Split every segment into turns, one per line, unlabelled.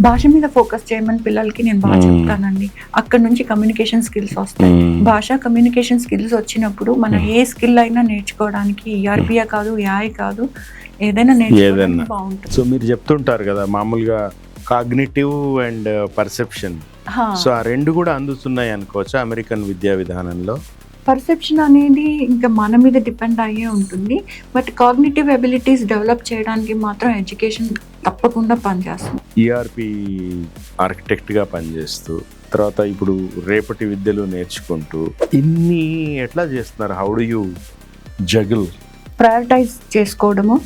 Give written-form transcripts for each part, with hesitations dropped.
భాష మీద ఫోకస్ చేయమని పిల్లలకి నేను బాగా చెప్తానండి. అక్కడ నుంచి కమ్యూనికేషన్ స్కిల్స్ వస్తాయి. భాష కమ్యూనికేషన్ స్కిల్స్ వచ్చినప్పుడు మనం ఏ స్కిల్ అయినా నేర్చుకోవడానికి ఈఆర్పియా కాదు, ఏఐ కాదు, ఏదైనా నేర్చుకోవడానికి బాగుంటుంది.
సో మీరు చెప్తుంటారు కదా మామూలుగా కాగ్నిటివ్ అండ్ పర్సెప్షన్, సో ఆ రెండు కూడా అందుతున్నాయి అనుకోవచ్చా అమెరికన్ విద్యా విధానంలో?
పర్సెప్షన్ అనేది ఇంకా మన మీద డిపెండ్ అయ్యే ఉంటుంది. బట్ కాగ్నిటివ్ ఎబిలిటీస్ డెవలప్ చేయడానికి మాత్రం ఎడ్యుకేషన్ తప్పకుండా పనిచేస్తుంది.
ఈఆర్పి ఆర్కిటెక్ట్గా పనిచేస్తూ తర్వాత ఇప్పుడు రేపటి విద్యలు నేర్చుకుంటూ ఇన్ని ఎట్లా చేస్తున్నారు? How do you juggle?
Prioritise చేసుకోవడము,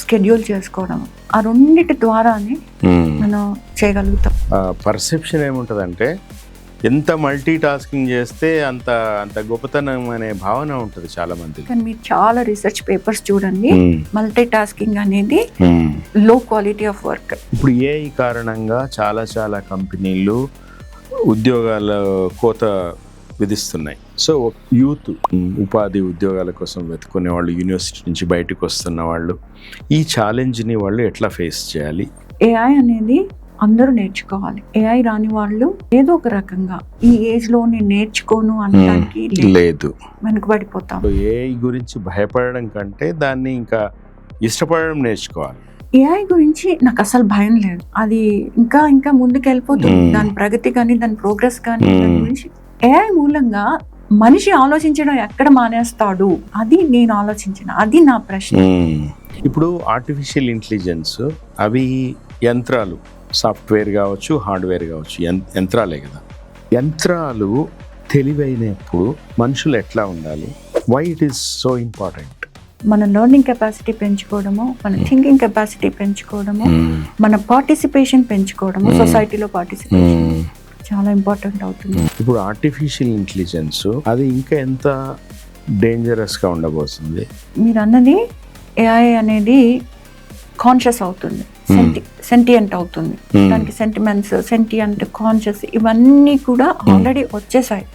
స్కెడ్యూల్ చేసుకోవడము, ఆ రెండిటి ద్వారానే మనం చేయగలుగుతాం.
పర్సెప్షన్ ఏముంటుందంటే ఎంత మల్టీ టాస్కింగ్ చేస్తే అంత అంత గొప్పతనం అనే భావన ఉంటుంది చాలా మంది.
కానీ మీరు చాలా రీసెర్చ్ పేపర్స్ చూడండి, మల్టీ టాస్కింగ్ అనేది లో క్వాలిటీ ఆఫ్ వర్క్.
ఇప్పుడు ఏఐ కారణంగా చాలా చాలా కంపెనీలు ఉద్యోగాల కోత విధిస్తున్నాయి. సో యూత్ ఉపాధి ఉద్యోగాల కోసం వెతుకునే వాళ్ళు, యూనివర్సిటీ నుంచి బయటకు వస్తున్న వాళ్ళు ఈ ఛాలెంజ్ని వాళ్ళు ఎట్లా ఫేస్ చేయాలి?
ఏఐ అనేది అందరూ నేర్చుకోవాలి. ఏఐ రాని వాళ్ళు ఏదో ఒక రకంగా ఈ ఏజ్ లో నేను నేర్చుకోను అనడానికి
లేదు,
వెనుకబడిపోతాం.
ఏఐ గురించి భయపడడం కంటే దాన్ని ఇంకా ఇష్టపడడం నేర్చుకోవాలి.
ఏఐ గురించి నాకు అసలు భయం లేదు. అది ఇంకా ఇంకా ముందుకు వెళ్ళిపోతుంది. దాని ప్రగతి కానీ దాని ప్రోగ్రెస్ కానీ దాని గురించి ఏఐ మూలంగా మనిషి ఆలోచించడం ఎక్కడ మానేస్తాడు, అది నేను ఆలోచించిన, అది నా ప్రశ్న.
ఇప్పుడు ఆర్టిఫిషియల్ ఇంటెలిజెన్స్ అవి యంత్రాలు, సాఫ్ట్వేర్ కావచ్చు, హార్డ్వేర్ కావచ్చు, యంత్రాలే కదా. యంత్రాలు తెలివైనప్పుడు మనుషులు ఎట్లా ఉండాలి? Why it is so important?
మన లెర్నింగ్ కెపాసిటీ పెంచుకోవడము, మన థింకింగ్ కెపాసిటీ పెంచుకోవడము, మన పార్టిసిపేషన్ పెంచుకోవడము, సొసైటీలో పార్టిసిపేషన్ చాలా ఇంపార్టెంట్ అవుతుంది.
ఇప్పుడు ఆర్టిఫిషియల్ ఇంటెలిజెన్స్ అది ఇంకా ఎంత డేంజరస్గా ఉండబోతుంది?
మీరు అన్నది ఏఐ అనేది కాన్షియస్ అవుతుంది, సెంటియంట్ అవుతుంది. దానికి సెంటిమెంట్స్, సెంటియంట్, కాన్షియస్ ఇవన్నీ కూడా ఆల్రెడీ వచ్చేసాయి.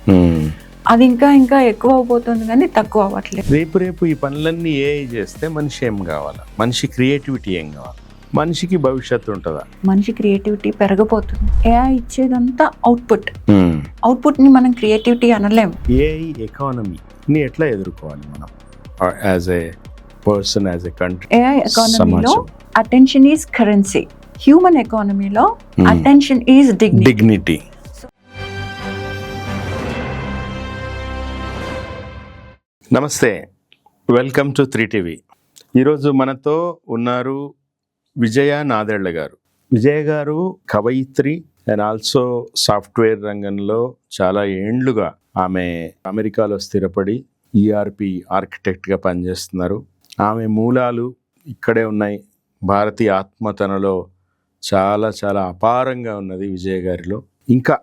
అది ఇంకా ఇంకా ఎక్కువ అవబోతుంది కానీ తక్కువ అవ్వట్లేదు.
రేపు ఈ పనులన్నీ ఏఐ చేస్తే మనిషి ఏం కావాలా? మనిషి క్రియేటివిటీ ఏం కావాలి? మనిషికి భవిష్యత్తు ఉంటుందా?
మనిషి క్రియేటివిటీ పెరగబోతుంది. ఏఐ ఇచ్చేదంతా అవుట్పుట్ ని మనం క్రియేటివిటీ అనలేము.
ఏఐ ఎకానమీని ఎట్లా ఎదుర్కోవాలి మనం as a person, as a country?
AI ఎకానమీలో అటెన్షన్ ఈజ్ కరెన్సీ. హ్యూమన్ ఎకానమీలో అటెన్షన్ ఈజ్ డిగ్నిటీ.
నమస్తే, వెల్కమ్ టు 3TV. ఈరోజు మనతో ఉన్నారు విజయ నాదెళ్ల గారు. విజయ గారు కవయిత్రి అండ్ ఆల్సో సాఫ్ట్వేర్ రంగంలో చాలా ఏండ్లుగా ఆమె అమెరికాలో స్థిరపడి ఈఆర్పి ఆర్కిటెక్ట్గా పనిచేస్తున్నారు. ఆమె మూలాలు ఇక్కడే ఉన్నాయి. భారతీయ ఆత్మ తనలో చాలా చాలా అపారంగా ఉన్నది విజయ గారిలో. ఇంకా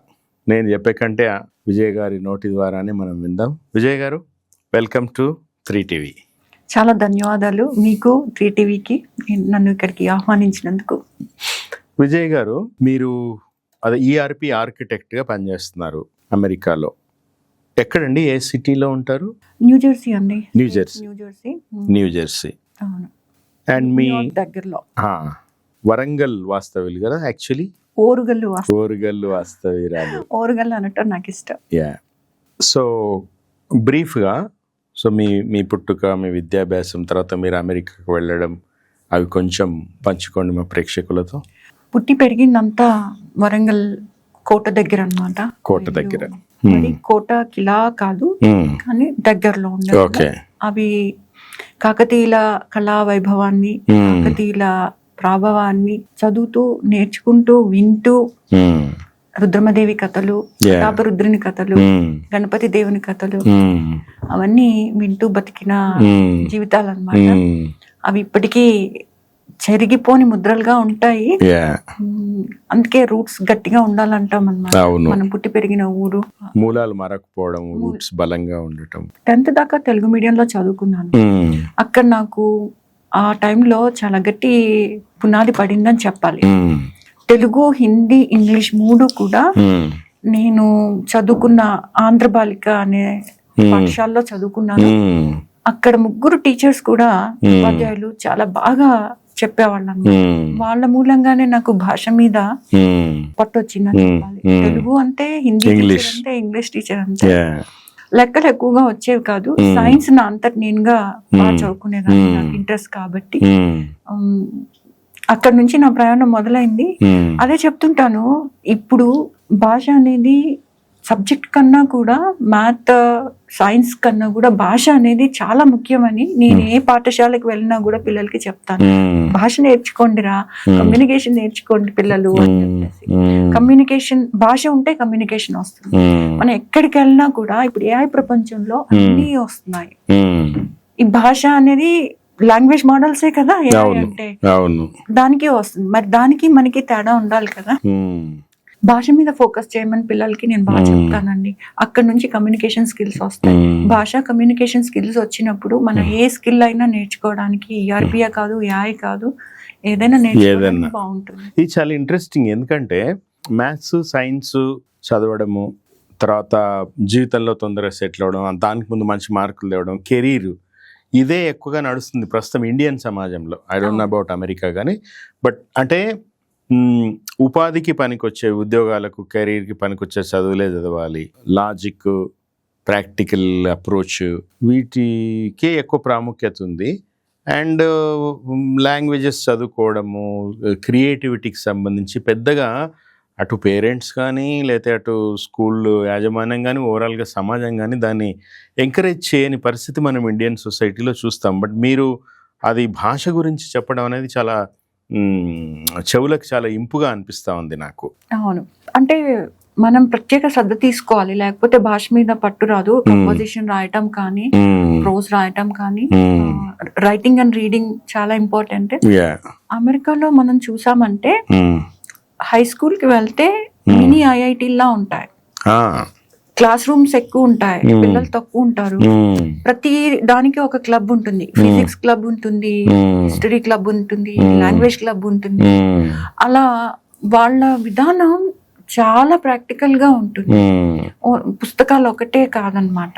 నేను చెప్పే కంటే విజయ గారి నోటి ద్వారానే మనం విందాం. విజయ గారు, వెల్కమ్ టు 3TV.
చాలా ధన్యవాదాలు మీకు, 3TVకి నన్ను ఇక్కడికి ఆహ్వానించినందుకు.
విజయ్ గారు, మీరు అదే ఈఆర్పి ఆర్కిటెక్ట్గా పనిచేస్తున్నారు అమెరికాలో. ఎక్కడండి, ఏ సిటీలో ఉంటారు?
న్యూజెర్సీ అండి.
న్యూజెర్సీ.
అవును.
అండ్ మీ
దగ్గరలో
వరంగల్ వాస్తవ్యులు కదా? యాక్చువల్లీ ఓరుగల్లు వాస్తవ్యురాలు.
ఓరుగల్లు అనటం నాకు ఇష్టం.
యా. సో బ్రీఫ్గా, సో మీ పుట్టుక, మీ విద్యాభ్యాసం, తర్వాత మీరు అమెరికాకు వెళ్ళడం, అవి కొంచెం పంచుకోండి మా ప్రేక్షకులతో.
పుట్టి పెరిగిందంతా వరంగల్ కోట దగ్గర అన్నమాట.
కోట దగ్గర.
కోట కిలా కాదు కానీ దగ్గరలో ఉండే అవి కాకతీయుల కళా వైభవాన్ని, కాకతీయుల ప్రాభవాన్ని చదువుతూ, నేర్చుకుంటూ, వింటూ, రుద్రమదేవి కథలు, ప్రతాపరుద్రుని కథలు, గణపతి దేవుని కథలు, అవన్నీ వింటూ బతికిన జీవితాలు అన్నమాట. అవి ఇప్పటికీ చెరిగిపోని ముద్రలుగా ఉంటాయి. అందుకే రూట్స్ గట్టిగా ఉండాలంటాం అన్నమాట. మనం పుట్టి పెరిగిన ఊరు,
మూలాలు మరకపోవడం, రూట్స్ బలంగా ఉండటం.
10th దాకా తెలుగు మీడియంలో చదువుకున్నాను. అక్కడ నాకు ఆ టైంలో చాలా గట్టి పునాది పడిందని చెప్పాలి. తెలుగు, హిందీ, ఇంగ్లీష్ 3 కూడా నేను చదువుకున్న ఆంధ్ర బాలిక అనే పాఠశాలలో చదువుకున్నాను. అక్కడ 3 టీచర్స్ కూడా, ఉపాధ్యాయులు చాలా బాగా చెప్పేవాళ్ళు అన్నమాట. వాళ్ళ మూలంగానే నాకు భాష మీద పట్టు వచ్చిందని చెప్పాలి. తెలుగు అంటే, హిందీ టీచర్ అంటే, ఇంగ్లీష్ టీచర్ అంటే, లెక్కలు ఎక్కువగా వచ్చేవి కాదు. సైన్స్ నా అంతటి నేనుగా బాగా చదువుకునేదాన్ని, నాకు ఇంట్రెస్ట్ కాబట్టి. అక్కడ నుంచి నా ప్రయాణం మొదలైంది. అదే చెప్తుంటాను, ఇప్పుడు భాష అనేది సబ్జెక్ట్ కన్నా కూడా, మ్యాథ్ సైన్స్ కన్నా కూడా భాష అనేది చాలా ముఖ్యమని నేను ఏ పాఠశాలకు వెళ్ళినా కూడా పిల్లలకి చెప్తాను. భాష నేర్చుకోండిరా, కమ్యూనికేషన్ నేర్చుకోండి పిల్లలు అని చెప్పేసి. కమ్యూనికేషన్, భాష ఉంటే కమ్యూనికేషన్ వస్తుంది. మనం ఎక్కడికి వెళ్ళినా కూడా ఇప్పుడు ఏఐ ప్రపంచంలో అన్నీ వస్తున్నాయి. ఈ భాష అనేది లాంగ్వేజ్ మోడల్సే కదా ఏఐ అంటే, దానికి వస్తుంది. మరి దానికి మనకి తేడా ఉండాలి కదా. భాష మీద ఫోకస్ చేయమని పిల్లలకి నేను బాగా చెప్తానండి. అక్కడ నుంచి కమ్యూనికేషన్ స్కిల్స్ వస్తాయి. భాష కమ్యూనికేషన్ స్కిల్స్ వచ్చినప్పుడు మనం ఏ స్కిల్ అయినా నేర్చుకోవడానికి ఈఆర్పియా కాదు, ఏఐ కాదు, ఏదైనా నేర్చుకోవడానికి బాగుంటుంది.
ఇది చాలా ఇంట్రెస్టింగ్. ఎందుకంటే మ్యాథ్స్, సైన్స్ చదవడము, తర్వాత జీవితంలో తొందరగా సెటిల్ అవ్వడం, దానికి ముందు మంచి మార్కులు తేవడం, కెరీర్, ఇదే ఎక్కువగా నడుస్తుంది ప్రస్తుతం ఇండియన్ సమాజంలో. I don't know about America కానీ, బట్ అంటే ఉపాధికి పనికొచ్చే ఉద్యోగాలకు, కెరీర్కి పనికొచ్చే చదువులే చదవాలి. లాజిక్, ప్రాక్టికల్ అప్రోచ్, వీటికే ఎక్కువ ప్రాముఖ్యత ఉంది. అండ్ లాంగ్వేజెస్ చదువుకోవడము, క్రియేటివిటీకి సంబంధించి పెద్దగా అటు పేరెంట్స్ కానీ, లేకపోతే అటు స్కూల్ యాజమాన్యం కానీ, ఓవరాల్గా సమాజం కానీ దాన్ని ఎంకరేజ్ చేయని పరిస్థితి మనం ఇండియన్ సొసైటీలో చూస్తాం. బట్ మీరు అది భాష గురించి చెప్పడం అనేది చాలా చెవులకు చాలా ఇంపుగా అనిపిస్తా ఉంది నాకు.
అవును, అంటే మనం ప్రత్యేక శ్రద్ధ తీసుకోవాలి, లేకపోతే భాష మీద పట్టు రాదు. కంపోజిషన్ రాయటం కానీ, ప్రోజ్ రాయటం కానీ, రైటింగ్ అండ్ రీడింగ్ చాలా ఇంపార్టెంట్. అమెరికాలో మనం చూసామంటే హై స్కూల్ కి వెళ్తే మినీ ఐఐటీలా ఉంటాయి. క్లాస్ రూమ్స్ ఎక్కువ ఉంటాయి, పిల్లలు తక్కువ ఉంటారు. ప్రతి దానికి ఒక క్లబ్ ఉంటుంది. ఫిజిక్స్ క్లబ్ ఉంటుంది, హిస్టరీ క్లబ్ ఉంటుంది, లాంగ్వేజ్ క్లబ్ ఉంటుంది. అలా వాళ్ళ విధానం చాలా ప్రాక్టికల్ గా ఉంటుంది. పుస్తకాలు ఒకటే కాదనమాట.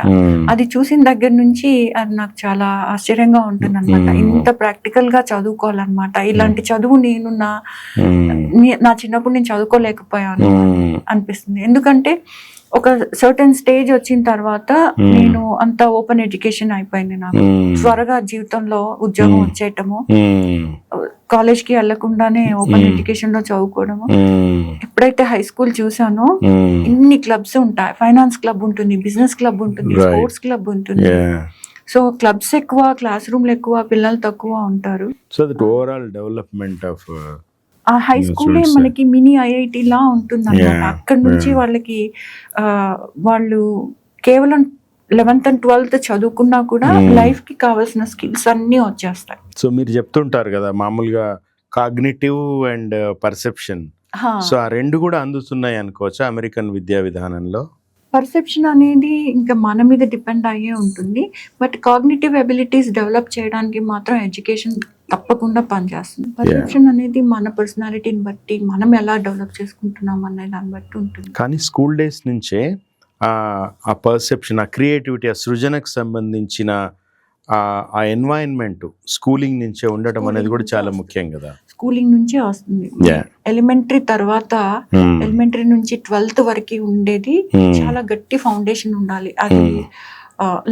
అది చూసిన దగ్గర నుంచి అది నాకు చాలా ఆశ్చర్యంగా ఉంటుంది అనమాట. ఇంత ప్రాక్టికల్ గా చదువుకోవాలన్నమాట. ఇలాంటి చదువు నేను నా చిన్నప్పుడు నేను చదువుకోలేకపోయాను అనిపిస్తుంది. ఎందుకంటే ఒక సర్టన్ స్టేజ్ వచ్చిన తర్వాత నేను అంత ఓపెన్ ఎడ్యుకేషన్ అయిపోయింది. నాకు త్వరగా జీవితంలో ఉద్యోగం వచ్చేయటము, కాలేజ్ కి వెళ్లకుండానే ఓపెన్ ఎడ్యుకేషన్ లో చదువుకోవడము. ఎప్పుడైతే హై స్కూల్ చూసానో ఇన్ని క్లబ్స్ ఉంటాయి. ఫైనాన్స్ క్లబ్ ఉంటుంది, బిజినెస్ క్లబ్ ఉంటుంది, స్పోర్ట్స్ క్లబ్ ఉంటుంది. సో క్లబ్స్ ఎక్కువ, క్లాస్ రూమ్లు ఎక్కువ, పిల్లలు తక్కువ ఉంటారు.
So that overall development of
ఆ హై స్కూలే మనకి మినీ ఐఐటి లా ఉంటుంది అన్నమాట. అక్కడ నుంచి వాళ్ళకి వాళ్ళు కేవలం 11th and 12th చదువుకున్నా కూడా లైఫ్ కి కావాల్సిన స్కిల్స్ అన్ని వచ్చేస్తాయి.
సో మీరు చెప్తుంటారు కదా మామూలుగా కాగ్నిటివ్ అండ్ పర్సెప్షన్, సో ఆ రెండు కూడా అందుతున్నాయి అనుకోవచ్చా అమెరికన్ విద్యా విధానంలో?
పర్సెప్షన్ అనేది ఇంకా మన మీద డిపెండ్ అయ్యే ఉంటుంది. బట్ కాగ్నిటివ్ ఎబిలిటీస్ డెవలప్ చేయడానికి మాత్రం ఎడ్యుకేషన్ తప్పకుండా పనిచేస్తుంది. పర్సెప్షన్ అనేది మన పర్సనాలిటీని బట్టి, మనం ఎలా డెవలప్ చేసుకుంటున్నాం అనే దాన్ని బట్టి ఉంటుంది.
కానీ స్కూల్ డేస్ నుంచే ఆ పర్సెప్షన్, ఆ క్రియేటివిటీ, ఆ సృజనకు సంబంధించిన ఆ ఎన్వైరన్మెంట్ స్కూలింగ్ నుంచే ఉండటం అనేది కూడా చాలా ముఖ్యం కదా.
స్కూలింగ్ నుంచే వస్తుంది. ఎలిమెంటరీ తర్వాత ఎలిమెంటరీ నుంచి 12th వరకు ఉండేది చాలా గట్టి ఫౌండేషన్ ఉండాలి. అది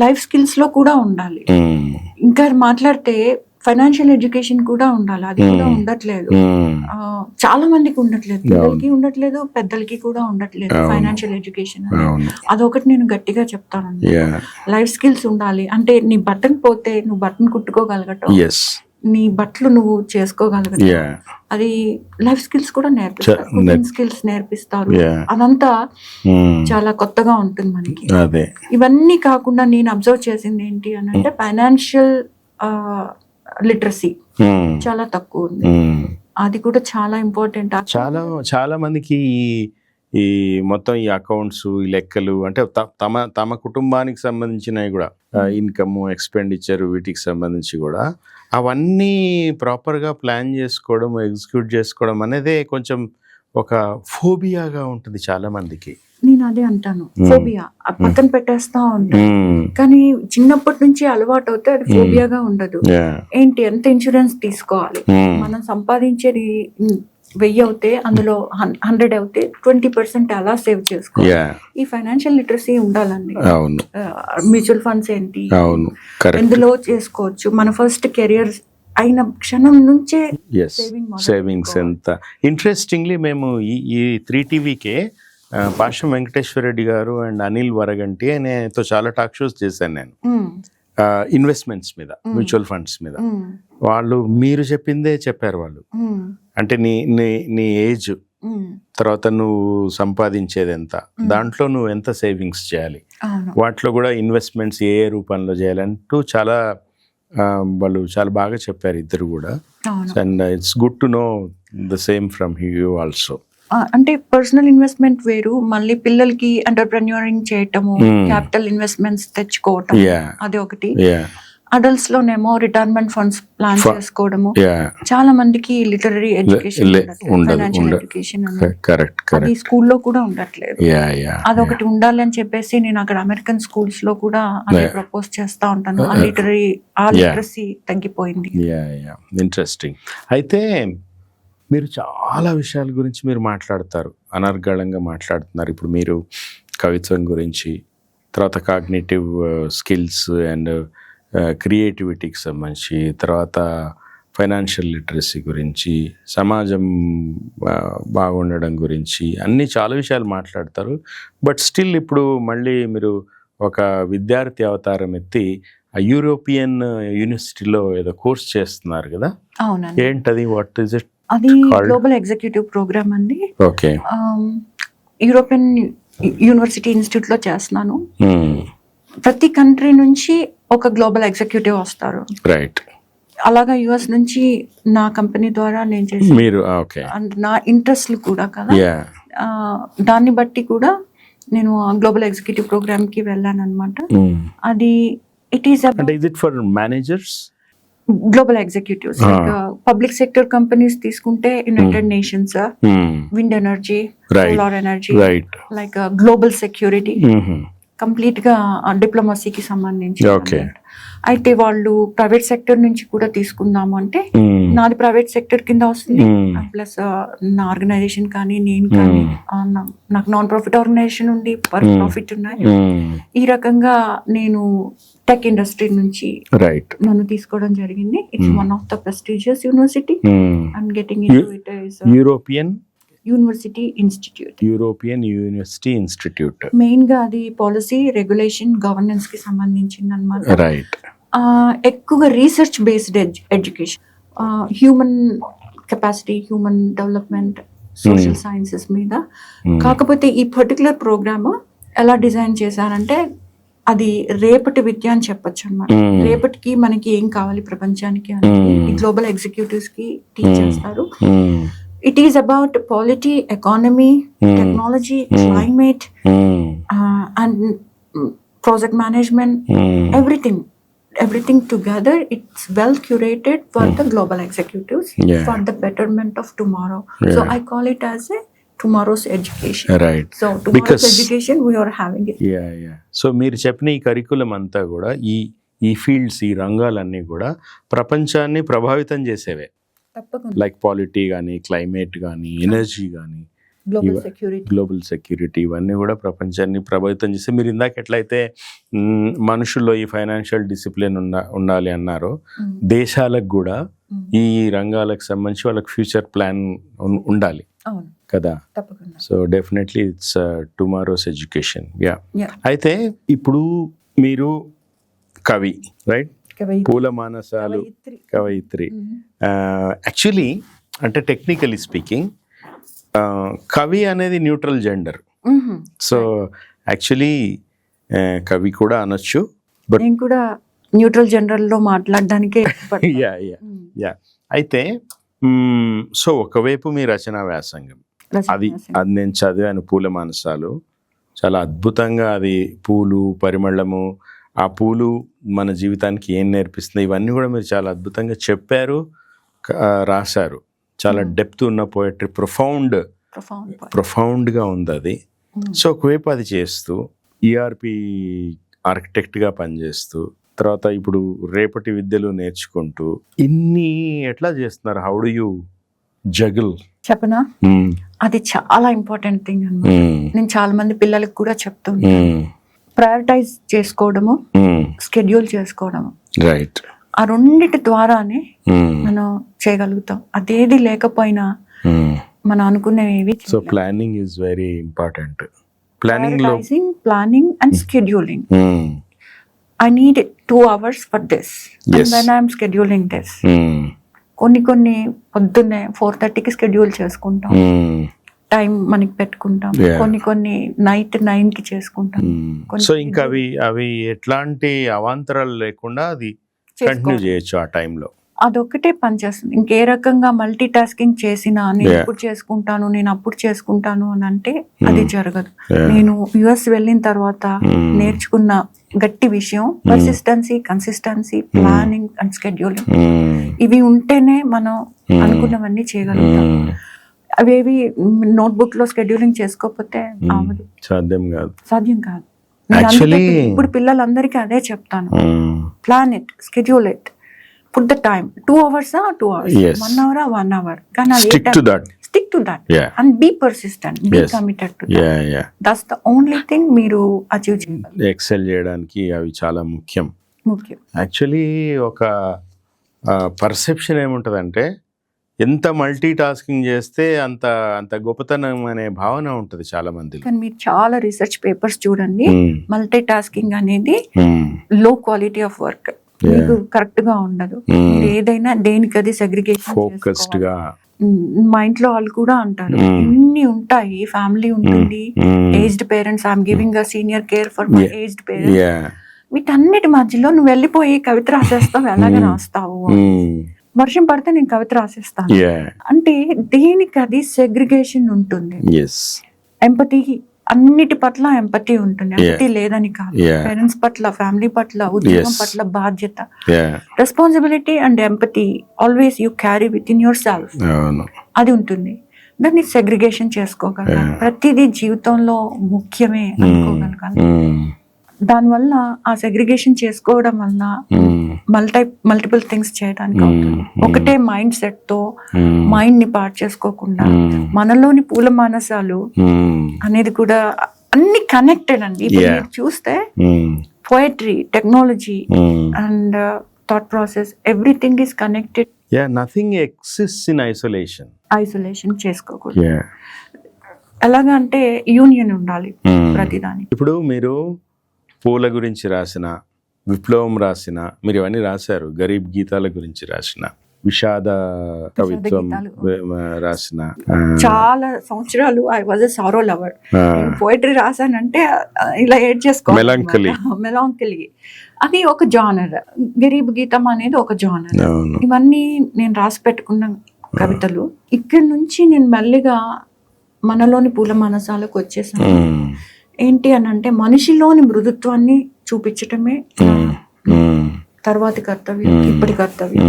లైఫ్ స్కిల్స్ లో కూడా ఉండాలి. ఇంకా మాట్లాడితే ఫైనాన్షియల్ ఎడ్యుకేషన్ కూడా ఉండాలి. అది కూడా ఉండట్లేదు, చాలా మందికి ఉండట్లేదు. పిల్లలకి ఉండట్లేదు, పెద్దలకి కూడా ఉండట్లేదు ఫైనాన్షియల్ ఎడ్యుకేషన్. అదొకటి నేను గట్టిగా చెప్తానండి. లైఫ్ స్కిల్స్ ఉండాలి. అంటే నీ బటన్ పోతే నువ్వు బటన్ కుట్టుకోగలగటం, నీ బట్టలు నువ్వు చేసుకోగలగటం, అది లైఫ్ స్కిల్స్ కూడా నేర్పిస్తారు. కుకింగ్ స్కిల్స్ నేర్పిస్తారు. అదంతా చాలా కొత్తగా ఉంటుంది మనకి. ఇవన్నీ కాకుండా నేను అబ్జర్వ్ చేసింది ఏంటి అని అంటే ఫైనాన్షియల్ లిటరసీ చాలా తక్కువ ఉంది. అది కూడా చాలా ఇంపార్టెంట్.
చాలా మందికి ఈ మొత్తం ఈ అకౌంట్స్, ఈ లెక్కలు అంటే తమ కుటుంబానికి సంబంధించినవి కూడా, ఇన్కమ్, ఎక్స్పెండిచర్, వీటికి సంబంధించి కూడా అవన్నీ ప్రాపర్గా ప్లాన్ చేసుకోవడం, ఎగ్జిక్యూట్ చేసుకోవడం అనేదే కొంచెం ఒక ఫోబియాగా ఉంటుంది చాలా మందికి.
నేను అదే అంటాను, ఫోబియా పక్కన పెట్టేస్తా ఉంటాను. కానీ చిన్నప్పటి నుంచి అలవాటు అవుతే అది ఫోబియాగా ఉండదు. ఏంటి, ఎంత ఇన్సూరెన్స్ తీసుకోవాలి, మనం సంపాదించేది 1000 అవుతే అందులో 100 అవుతే 20% అలా సేవ్ చేసుకోవాలి. ఈ ఫైనాన్షియల్ లిటరసీ ఉండాలండి. మ్యూచువల్ ఫండ్స్ ఏంటి, ఎందులో చేసుకోవచ్చు, మన ఫస్ట్ కెరియర్ అయిన క్షణం నుంచే
సేవింగ్స్ ఎంత. ఇంట్రెస్టింగ్లీ మేము ఈ 3TVకే పాషం వెంకటేశ్వర రెడ్డి గారు అండ్ అనిల్ వరగంటి అనేతో చాలా టాక్ షోస్ చేశాను నేను, ఇన్వెస్ట్మెంట్స్ మీద, మ్యూచువల్ ఫండ్స్ మీద. వాళ్ళు మీరు చెప్పిందే చెప్పారు వాళ్ళు. అంటే నీ ఏజ్ తర్వాత నువ్వు సంపాదించేది ఎంత, దాంట్లో నువ్వు ఎంత సేవింగ్స్ చేయాలి, వాటిలో కూడా ఇన్వెస్ట్మెంట్స్ ఏ రూపంలో చేయాలంటూ చాలా వాళ్ళు చాలా బాగా చెప్పారు ఇద్దరు కూడా. And it's good to know the same from you also.
అంటే పర్సనల్ ఇన్వెస్ట్మెంట్ వేరు, మళ్ళీ పిల్లలకి ఎంటర్ప్రెన్యూరింగ్ చేయటము, క్యాపిటల్ ఇన్వెస్ట్మెంట్స్ తెచ్చుకోవటం, అది ఒకటి. అడల్ట్స్ లోనేమో రిటైర్మెంట్ ఫండ్స్ ప్లాన్ చేసుకోవడము. చాలా మందికి లిటరరీ ఎడ్యుకేషన్, ఫైనాన్షియల్ ఎడ్యుకేషన్ అది స్కూల్లో కూడా ఉండట్లేదు. అదొకటి ఉండాలి అని చెప్పేసి నేను అక్కడ అమెరికన్ స్కూల్స్ లో కూడా అదే ప్రపోజ్ చేస్తా ఉంటాను. ఆ లిటరసీ తగ్గిపోయింది.
ఇంట్రెస్టింగ్. అయితే మీరు చాలా విషయాల గురించి మీరు మాట్లాడతారు, అనర్గళంగా మాట్లాడుతున్నారు. ఇప్పుడు మీరు కవిత్వం గురించి, తర్వాత కాగ్నిటివ్ స్కిల్స్ అండ్ క్రియేటివిటీకి సంబంధించి, తర్వాత ఫైనాన్షియల్ లిటరసీ గురించి, సమాజం బాగుండడం గురించి అన్నీ చాలా విషయాలు మాట్లాడతారు. బట్ స్టిల్ ఇప్పుడు మళ్ళీ మీరు ఒక విద్యార్థి అవతారం ఎత్తి ఆ యూరోపియన్ యూనివర్సిటీలో ఏదో కోర్స్ చేస్తున్నారు కదా.
అవునండి.
ఏంటది, వాట్ ఈస్ ఇట్?
అది గ్లోబల్ ఎగ్జిక్యూటివ్ ప్రోగ్రామ్ అండి.
ఓకే.
యూరోపియన్ యూనివర్సిటీ ఇన్స్టిట్యూట్ లో చేస్తున్నాను. ప్రతి కంట్రీ నుంచి ఒక గ్లోబల్ ఎగ్జిక్యూటివ్ వస్తారు.
రైట్.
అలాగా యుఎస్ నుంచి నా కంపెనీ ద్వారా నేను చేసి,
మీరు
నా ఇంట్రెస్ట్లు కూడా కదా, దాన్ని బట్టి కూడా నేను గ్లోబల్ ఎగ్జిక్యూటివ్ ప్రోగ్రామ్ కి వెళ్ళాను అనమాట. అది it is
for managers,
global executives, public sector companies తీసుకుంటే United Nations, wind energy, solar energy, like global security, complete గా డిప్లొమసీకి సంబంధించి. అయితే వాళ్ళు ప్రైవేట్ సెక్టర్ నుంచి కూడా తీసుకుందాము అంటే నాది ప్రైవేట్ సెక్టర్ కింద వస్తుంది, ప్లస్ నా ఆర్గనైజేషన్ కానీ నేను కానీ నాకు నాన్ ప్రాఫిట్ ఆర్గనైజేషన్ ఉంది, పర్ ప్రాఫిట్ ఉన్నాయి. ఈ రకంగా నేను టెక్ ఇండస్ట్రీ నుంచి నన్ను తీసుకోవడం జరిగింది. It's one of the prestigious university. I'm getting into it is
European
university institute.
European university institute
main గా అది పాలసీ, రెగ్యులేషన్, గవర్నెన్స్ కి సంబంధించింది అనమాట.
రైట్.
ఎక్కువగా research based education, human capacity, human development, social sciences మీద. కాకపోతే ఈ particular programme ఎలా డిజైన్ చేశారంటే అది రేపటి విద్య అని చెప్పొచ్చు అనమాట. రేపటికి మనకి ఏం కావాలి ప్రపంచానికి అని ఈ గ్లోబల్ ఎగ్జిక్యూటివ్స్ కి టీచ్ చేస్తారు. It is about polity, economy, technology, climate, and project management, everything together. It's well curated for the global executives, for the betterment of tomorrow. So I call it as a tomorrow's education.
Right.
So tomorrow's education, we are having it.
So మీరు చెప్పిన ఈ curriculum అంతా కూడా ఈ fields, ఈ రంగాలన్నీ కూడా ప్రపంచాన్ని ప్రభావితం చేసేవే. లైక్ పాలిటీ కానీ, క్లైమేట్ కానీ, ఎనర్జీ కానీ, గ్లోబల్ సెక్యూరిటీ, ఇవన్నీ కూడా ప్రపంచాన్ని ప్రభావితం చేస్తే, మీరు ఇందాక ఎట్లయితే మనుషుల్లో ఈ ఫైనాన్షియల్ డిసిప్లిన్ ఉండాలి అన్నారో, దేశాలకు కూడా ఈ రంగాలకు సంబంధించి వాళ్ళకి ఫ్యూచర్ ప్లాన్ ఉండాలి కదా. So definitely it's tomorrow's education. అయితే ఇప్పుడు మీరు కవి, రైట్? పూల మానసాలు, కవయిత్రి. యాక్చువల్లీ అంటే టెక్నికలీ స్పీకింగ్ కవి అనేది న్యూట్రల్ జెండర్. సో యాక్చువల్లీ కవి కూడా అనొచ్చు, బట్
నేను కూడా న్యూట్రల్ జెండర్ లో మాట్లాడడానికి.
అయితే సో ఒకవైపు మీ రచనా వ్యాసంగం, అది నేను చదివాను, పూల మానసాలు. చాలా అద్భుతంగా అది పూలు, పరిమళము, ఆ పూలు మన జీవితానికి ఏం నేర్పిస్తుంది, ఇవన్నీ కూడా మీరు చాలా అద్భుతంగా చెప్పారు, రాశారు. చాలా డెప్త్ ఉన్న పోయట్రీ, ప్రొఫౌండ్ ప్రొఫౌండ్గా ఉంది అది. సో ఒకవైపు అది చేస్తూ ఈఆర్పి ఆర్కిటెక్ట్గా పనిచేస్తూ తర్వాత ఇప్పుడు రేపటి విద్యలు నేర్చుకుంటూ ఇన్ని ఎట్లా చేస్తున్నారు? How do you juggle?
చెప్పనా, అది చాలా ఇంపార్టెంట్ థింగ్ అన్నమాట. నేను చాలా మంది పిల్లలకు కూడా చెప్తున్నాను, ప్రయారిటైజ్ చేసుకోవడము, స్కెడ్యూల్ చేసుకోవడము,
రైట్,
ఆ రెండిటి ద్వారానే మనం చేయగలుగుతాం. అదేది లేకపోయినా మనం అనుకునేవి.
So planning is very important.
Planning and scheduling. I need 2 hours for this.
Yes.
And then I'm scheduling this. కొన్ని పొద్దున్నే 4:30కి స్కెడ్యూల్ చేసుకుంటాం, టైం మనకి పెట్టుకుంటాం. కొన్ని నైట్ 9కి చేసుకుంటాం.
సో ఇంకా అవి ఎట్లాంటి అవాంతరాలు లేకుండా అది కంటిన్యూ చేయొచ్చు ఆ టైంలో.
అదొక్కటే పనిచేస్తుంది. ఇంకే రకంగా మల్టీ టాస్కింగ్ చేసినా నేను ఇప్పుడు చేసుకుంటాను, నేను అప్పుడు చేసుకుంటాను అని అంటే అది జరగదు. నేను యుఎస్ వెళ్ళిన తర్వాత నేర్చుకున్న గట్టి విషయం persistency, consistency, planning and scheduling. ఇవి ఉంటేనే మనం అనుకున్నవన్నీ చేయగలుగుతాం. అవేవి నోట్బుక్ లో స్కెడ్యూలింగ్ చేసుకోకపోతే అవ్వదు, సాధ్యం కాదు. ఇప్పుడు పిల్లలందరికీ అదే చెప్తాను, plan it, schedule it, put the time, 2 hours, 2 hours,
yes.
1 hour, 1 hour.
Stick to that.
Yeah. And be persistent, be committed to that.
Yeah.
That's the only thing మీరు అచీవ్ చేయగలరు.
ఎక్సెల్ చేయడానికి అవి చాలా ముఖ్యం. యాక్చువల్లీ ఒక perception ఏముంటుందంటే ఎంత multi tasking చేస్తే అంత గొప్పతనం అనే భావన ఉంటుంది చాలా మంది.
కానీ మీరు చాలా రీసెర్చ్ పేపర్స్ చూడండి, మల్టీ టాస్కింగ్ అనేది లో క్వాలిటీ ఆఫ్ వర్క్, మీకు కరెక్ట్ గా ఉండదు. ఏదైనా దేనికది సెగ్రిగేషన్
ఫోకస్డ్ గా.
మా ఇంట్లో వాళ్ళు కూడా అంటారు, ఇన్ని ఉంటాయి, ఫ్యామిలీ ఉంటుంది, aged parents, I'm giving a senior care for my aged parents, వీటన్నిటి మధ్యలో నువ్వు వెళ్ళిపోయి కవిత రాసేస్తావు, ఎలాగ రాస్తావు? వర్షం పడితే నేను కవిత రాసేస్తాను అంటే దేనికి అది సెగ్రిగేషన్ ఉంటుంది. ఎంపతి, అన్నిటి పట్ల ఎంపతి ఉంటుంది, ఎంపతి లేదని కాదు. పేరెంట్స్ పట్ల, ఫ్యామిలీ పట్ల, ఉద్యోగం పట్ల బాధ్యత, responsibility and empathy always you carry with in your self, అది ఉంటుంది. దాన్ని సెగ్రిగేషన్ చేసుకోగలగాలి. ప్రతిదీ జీవితంలో ముఖ్యమే అనుకోగలగాలి. దానివల్ల ఆ సెగ్రిగేషన్ చేసుకోవడం వల్ల మల్టిపుల్ థింగ్స్ చేయడానికి అవుతుంది. ఒకటే మైండ్ సెట్ తో మైండ్ ని పాడు చేసుకోకుండా మనలోని పూల మానసాలు అనేది కూడా అన్ని కనెక్టెడ్ అండి. ఇప్పుడు చూస్తే poetry, technology and thought process, everything is connected.
Nothing exists in isolation.
Isolation చేసుకోకూడదు. ఎలాగా అంటే యూనియన్ ఉండాలి ప్రతిదానికి.
ఇప్పుడు మీరు పూల గురించి రాసిన, విప్లవం రాసిన, మీరు ఇవన్నీ రాశారు, గరీబ్ గీతాల గురించి రాసిన, విషాద కవిత్వం రాసిన,
చాలా సంవత్సరాలు I was a sorrow lover. Poetry రాసానంటే ఇలా ఏడ్ చేసుకో, మెలాంకలీ అది ఒక జానర్, గరీబ్ గీతం అనేది ఒక జానర్. ఇవన్నీ నేను రాసి పెట్టుకున్న కవితలు. ఇక్కడి నుంచి నేను మెల్లిగా మనలోని పూల మనసాలకు వచ్చేసాను. ఏంటి అని అంటే మనిషిలోని మృదుత్వాన్ని చూపించటమే తర్వాతి కర్తవ్యం, ఇప్పటి కర్తవ్యం.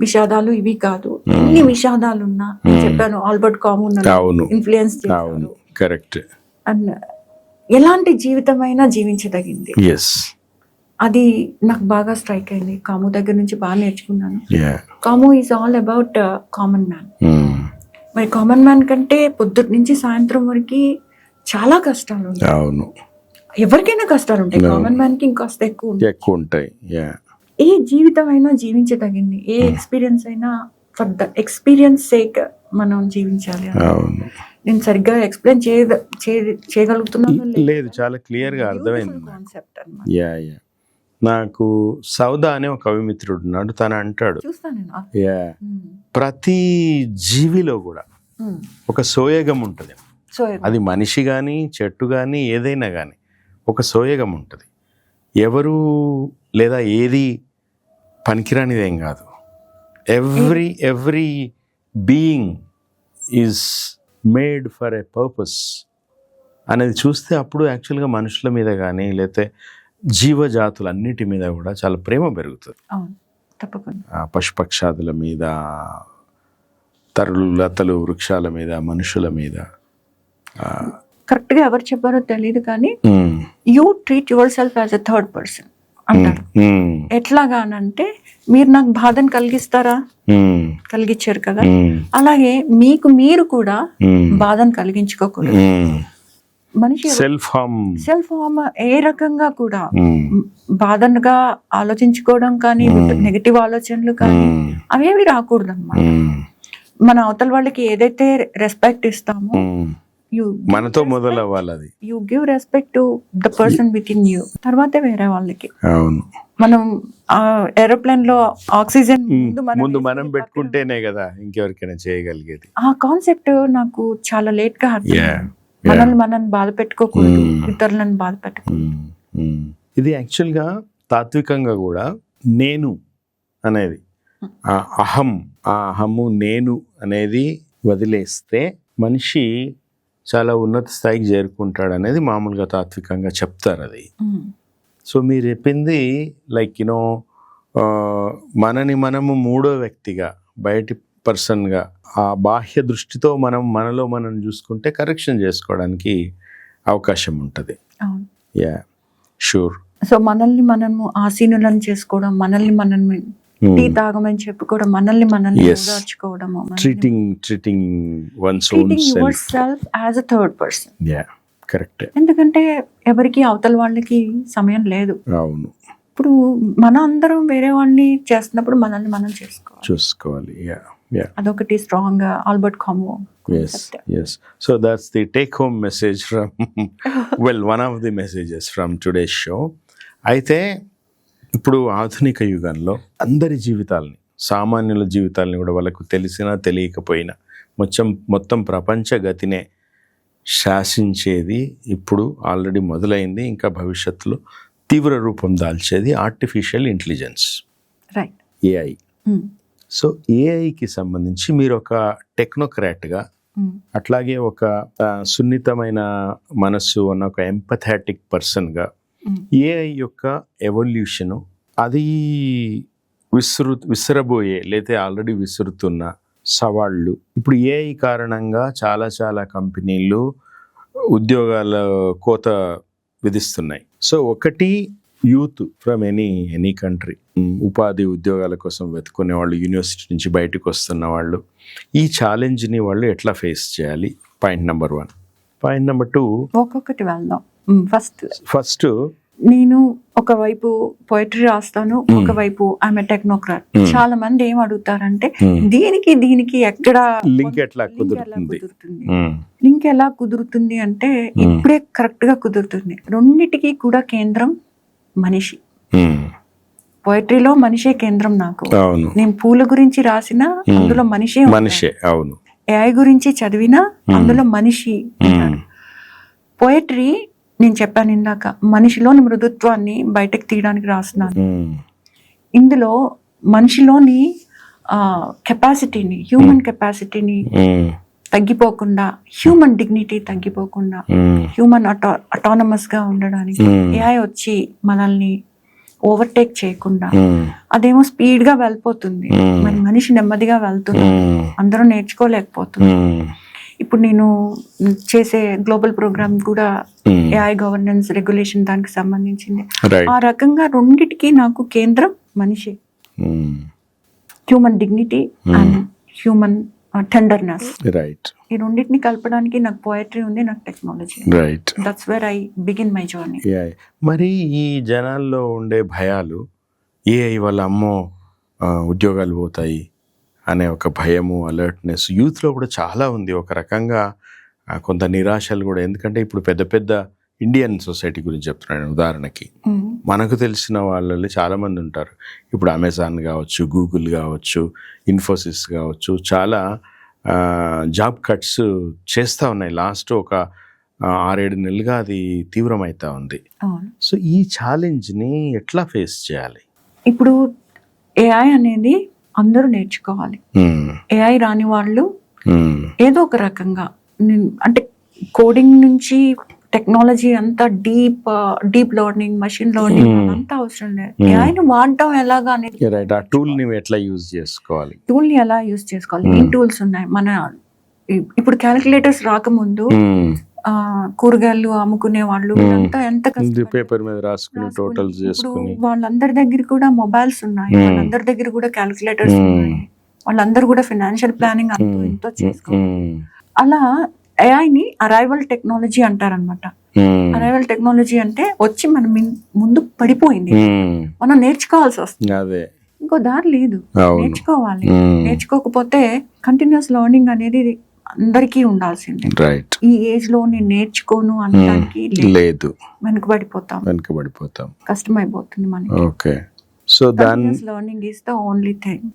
విషాదాలు ఇవి కాదు, ఎన్ని విషాదాలు ఉన్నా చెప్పాను, ఆల్బర్ట్ కామన్ ఇన్ఫ్లుయెన్స్ చేశారు.
కరెక్ట్.
అండ్ ఎలాంటి జీవితమైనా జీవించదగింది, అది నాకు బాగా స్ట్రైక్ అయింది. కాము దగ్గర నుంచి బాగా నేర్చుకున్నాను. కాము is all about common man. మరి కామన్ మ్యాన్ కంటే పొద్దుటి నుంచి సాయంత్రం వరకు చాలా కష్టాలు ఉంటాయి.
అవును,
ఎవరికైనా కష్టాలు ఉంటాయి, కామన్ మ్యాన్ కి ఇంకాస్త ఎక్కువ ఉంటాయి. ఏ జీవితం అయినా జీవించదగింది, ఏ ఎక్స్పీరియన్స్ అయినా ఫర్ ద ఎక్స్పీరియన్స్ సేక్ మనం జీవించాలి. నేను సరిగ్గా ఎక్స్ప్లెయిన్ చేయగలుగుతున్నాను
లేదు, చాలా క్లియర్ గా అర్థమైంది కాన్సెప్ట్ అన్నమాట. నాకు సౌదా అనే ఒక కవిమిత్రుడు ఉన్నాడు, తను అంటాడు, ప్రతి జీవిలో కూడా ఒక సోయగం ఉంటుంది. అది మనిషి కానీ, చెట్టు కానీ, ఏదైనా కానీ ఒక సోయగం ఉంటుంది. ఎవరు లేదా ఏది పనికిరానిదేం కాదు. Every being is made for a purpose అనేది చూస్తే అప్పుడు యాక్చువల్గా మనుషుల మీద కానీ లేకపోతే జీవజాతులన్నిటి మీద కూడా చాలా ప్రేమ పెరుగుతుంది. పశుపక్షాదుల మీద, తరులతలు వృక్షాల మీద, మనుషుల మీద.
కరెక్ట్ గా ఎవరు చెప్పారో తెలియదు కానీ you treat your self as a third person అంటారు. ఎట్లాగానంటే మీరు నాకు బాధను కలిగిస్తారా, కలిగించారు కదా, అలాగే మీకు మీరు కూడా బాధను కలిగించుకోకూడదు. మనిషి
సెల్ఫ్
హార్మ్ ఏ రకంగా కూడా బాధగా ఆలోచించుకోవడం కానీ, నెగటివ్ ఆలోచనలు కానీ అవేవి రాకూడదు అన్నమాట. మన అవతల వాళ్ళకి ఏదైతే రెస్పెక్ట్ ఇస్తామో
మనతో మొదలవ్వాలి. అది
you give respect to the person with in you, తర్వాతే వేరే వాళ్ళకి.
అవును,
మనం ఏరోప్లేన్ లో ఆక్సిజన్
ముందు మనం పెట్టుకుంటేనే కదా ఇంకెవరికైనా చేయగలిగేది.
ఆ కాన్సెప్ట్ నాకు చాలా లేట్ గా అర్థమైంది. మనం బాధ పెట్టుకోకూడదు, ఇతరులను బాధ పెట్టుకోకూడదు.
ఇది యాక్చువల్ గా తాత్వికంగా కూడా నేను అనేది, అహము నేను అనేది వదిలేస్తే మనిషి చాలా ఉన్నత స్థాయికి చేరుకుంటాడు అనేది మామూలుగా తాత్వికంగా చెప్తారు. అది సో మీరు చెప్పింది లైక్ యూనో మనని మనము మూడో వ్యక్తిగా, బయటి పర్సన్గా, ఆ బాహ్య దృష్టితో మనలో మనం చూసుకుంటే కరెక్షన్ చేసుకోవడానికి అవకాశం ఉంటుంది. Yeah, sure.
సో మనల్ని మనము ఆసీనులను చేసుకోవడం, మనల్ని మనం టీ తాగమని చెప్పుకోవడం, మనల్ని ఓదార్చుకోవడం,
treating one's own
self as a third person.
Yeah, correct.
ఎందుకంటే ఎవరికి అవతల వాళ్ళకి సమయం లేదు.
అవును.
ఇప్పుడు మన అందరం వేరే వాళ్ళని చేస్తున్నప్పుడు మనల్ని మనం
చూసుకోవాలి. యా, యా,
అదొకటి strong Albert Camus.
Yes. So that's the take home message from one of the messages from today's show. అయితే ఇప్పుడు ఆధునిక యుగంలో అందరి జీవితాలని, సామాన్యుల జీవితాలని కూడా వాళ్ళకు తెలిసినా తెలియకపోయినా మొత్తం ప్రపంచ గతినే శాసించేది ఇప్పుడు ఆల్రెడీ మొదలైంది, ఇంకా భవిష్యత్తులో తీవ్ర రూపం దాల్చేది ఆర్టిఫిషియల్ ఇంటెలిజెన్స్, ఏఐ. సో ఏఐకి సంబంధించి మీరు ఒక టెక్నోక్రాట్గా, అట్లాగే ఒక సున్నితమైన మనస్సు ఉన్న ఒక ఎంపథాటిక్ పర్సన్గా ఏఐ యొక్క ఎవల్యూషను, అది విసరబోయే లేదా ఆల్రెడీ విసురుతున్న సవాళ్ళు, ఇప్పుడు ఏఐ కారణంగా చాలా కంపెనీలు ఉద్యోగాల కోత విధిస్తున్నాయి. సో ఒకటి, యూత్ ఫ్రమ్ ఎనీ కంట్రీ ఉపాధి ఉద్యోగాల కోసం వెతుకునే వాళ్ళు, యూనివర్సిటీ నుంచి బయటకు వస్తున్న వాళ్ళు, ఈ ఛాలెంజ్ని వాళ్ళు ఎట్లా ఫేస్ చేయాలి? Point number 1. పాయింట్ నెంబర్ 2,
ఒక్కొక్కటి వెళ్దాం.
ఫస్ట్
నేను ఒకవైపు పోయిటరీ రాస్తాను, ఒకవైపు ఆమె టెక్నోక్రాట్. చాలా మంది ఏం అడుగుతారంటే దీనికి ఎక్కడ
లింక్ ఎట్లా కుదురుతుంది?
లింక్ ఎలా కుదురుతుంది అంటే ఇప్పుడే కరెక్ట్ గా కుదురుతుంది. రెండిటికి కూడా కేంద్రం మనిషి. పోయిటరీలో మనిషే కేంద్రం. నాకు నేను పూల గురించి రాసిన అందులో మనిషే.
అవును.
ఏఐ గురించి చదివినా అందులో మనిషి. పోయిటరీ నేను చెప్పాను ఇందాక, మనిషిలోని మృదుత్వాన్ని బయటకు తీయడానికి రాస్తున్నాను. ఇందులో మనిషిలోని కెపాసిటీని, హ్యూమన్ కెపాసిటీని తగ్గిపోకుండా, హ్యూమన్ డిగ్నిటీ తగ్గిపోకుండా, హ్యూమన్ అటానమస్ గా ఉండడానికి ఏఐ వచ్చి మనల్ని ఓవర్టేక్ చేయకుండా, అదేమో స్పీడ్ గా వెళ్ళిపోతుంది, మరి మనిషి నెమ్మదిగా వెళ్తుంది, అందరూ నేర్చుకోలేకపోతుంది. ఇప్పుడు నేను చేసే గ్లోబల్ ప్రోగ్రామ్ కూడా ఏఐ గవర్నెన్స్ రెగ్యులేషన్ దానికి సంబంధించింది. ఆ రకంగా రెండిటికి నాకు కేంద్రం మనిషి. Human dignity and human tenderness, ఈ రెండింటిని కలపడానికి నాకు పోయట్రీ ఉంది, నాకు technology. That's where I begin my journey.
మరి ఈ జనాల్లో ఉండే భయాలు, ఏఐ వల్ల అమ్మో ఉద్యోగాలు పోతాయి అనే ఒక భయము, అలర్ట్నెస్ యూత్లో కూడా చాలా ఉంది. ఒక రకంగా కొంత నిరాశలు కూడా. ఎందుకంటే ఇప్పుడు పెద్ద ఇండియన్ సొసైటీ గురించి చెప్తున్నాను. ఉదాహరణకి మనకు తెలిసిన వాళ్ళలో చాలామంది ఉంటారు. ఇప్పుడు అమెజాన్ కావచ్చు, గూగుల్ కావచ్చు, ఇన్ఫోసిస్ కావచ్చు, చాలా జాబ్ కట్స్ చేస్తూ ఉన్నాయి. లాస్ట్ ఒక 6-7 నెలలుగా అది తీవ్రమవుతా ఉంది. సో ఈ ఛాలెంజ్ని ఎట్లా ఫేస్ చేయాలి?
ఇప్పుడు ఏఐ అనేది అందరూ నేర్చుకోవాలి. ఏఐ రాని వాళ్ళు ఏదో ఒక రకంగా, అంటే కోడింగ్ నుంచి టెక్నాలజీ అంతా డీప్ లెర్నింగ్, మెషిన్ లెర్నింగ్ అంతా అవసరం లేదు. ఏఐని వాడటం ఎలాగా అనేది,
రైట్, ఆ టూల్ ని ఎట్లా యూజ్ చేసుకోవాలి,
టూల్ ని ఎలా యూజ్ చేసుకోవాలి, ఏం టూల్స్ ఉన్నాయి. మన ఇప్పుడు క్యాలిక్యులేటర్స్ రాకముందు కూరగాయలు అమ్ముకునే వాళ్ళు అంతా ఎంత
పేపర్ మీద రాసుకుని టోటల్స్ చేసుకుని,
వాళ్ళందరి దగ్గర కూడా మొబైల్స్ ఉన్నాయి, వాళ్ళందరి దగ్గర కూడా క్యాలిక్యులేటర్స్ ఉన్నాయి, వాళ్ళందరూ కూడా ఫైనాన్షియల్ ప్లానింగ్ అంతా ఎంతో చేసుకోవాలి. అలా ఏఐని అరైవల్ టెక్నాలజీ అంటారనమాట. అరైవల్ టెక్నాలజీ అంటే వచ్చి మనం ముందు పడిపోయింది, మనం నేర్చుకోవాల్సి వస్తుంది. ఇంకో దారి లేదు, నేర్చుకోవాలి. నేర్చుకోకపోతే కంటిన్యూస్ లెర్నింగ్ అనేది అందరికీ ఉండాల్సిందే. ఈ ఏజ్ లో నేను నేర్చుకోను అనడానికి లేదు, వెనుకబడిపోతాం, కష్టమైపోతుంది మనకి.
ఓకే, సో దాని
learning is the only thing.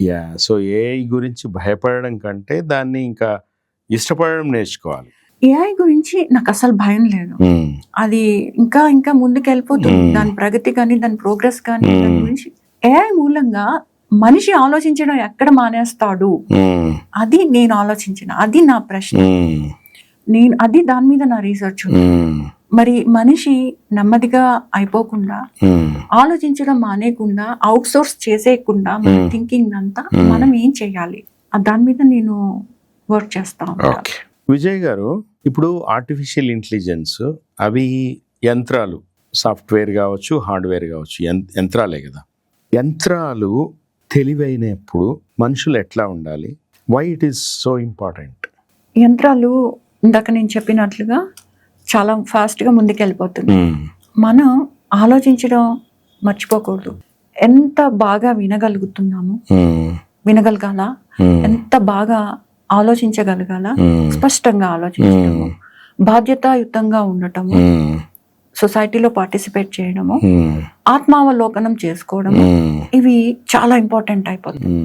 So AI గురించి భయపడడం కంటే దాన్ని ఇంకా ఇష్టపడడం నేర్చుకోవాలి.
ఏఐ గురించి నాకు అసలు భయం లేదు. అది ఇంకా ఇంకా ముందుకు వెళ్ళిపోతుంది, దాని ప్రగతి కానీ దాని ప్రోగ్రెస్ కానీ. దాని గురించి ఏఐ మూలంగా మనిషి ఆలోచించడం ఎక్కడ మానేస్తాడు, అది నేను ఆలోచించిన, అది నా ప్రశ్న. అది దాని మీద నా రీసెర్చ్. మరి మనిషి నెమ్మదిగా అయిపోకుండా, ఆలోచించడం మానేయకుండా, అవుట్ సోర్స్ చేసేయకుండా మన థింకింగ్ అంతా మనం ఏం చేయాలి, దాని మీద నేను వర్క్ చేస్తాను.
విజయ్ గారు, ఇప్పుడు ఆర్టిఫిషియల్ ఇంటెలిజెన్స్ అవి యంత్రాలు, సాఫ్ట్వేర్ కావచ్చు, హార్డ్వేర్ కావచ్చు, యంత్రాలే కదా. యంత్రాలు తెలివైనప్పుడు మనుషులు ఎట్లా ఉండాలి? Why it is so important?
యంత్రాలు ఇందాక నేను చెప్పినట్లుగా చాలా ఫాస్ట్గా ముందుకెళ్ళిపోతుంది. మనం ఆలోచించడం మర్చిపోకూడదు. ఎంత బాగా వినగలుగుతున్నాము, వినగలగాల, ఎంత బాగా ఆలోచించగలగాల, స్పష్టంగా ఆలోచించడము, బాధ్యతాయుతంగా ఉండటము, సొసైటీలో పార్టిసిపేట్ చేయడము, ఆత్మావలోకనం చేసుకోవడము, ఇవి చాలా ఇంపార్టెంట్ అయిపోతుంది.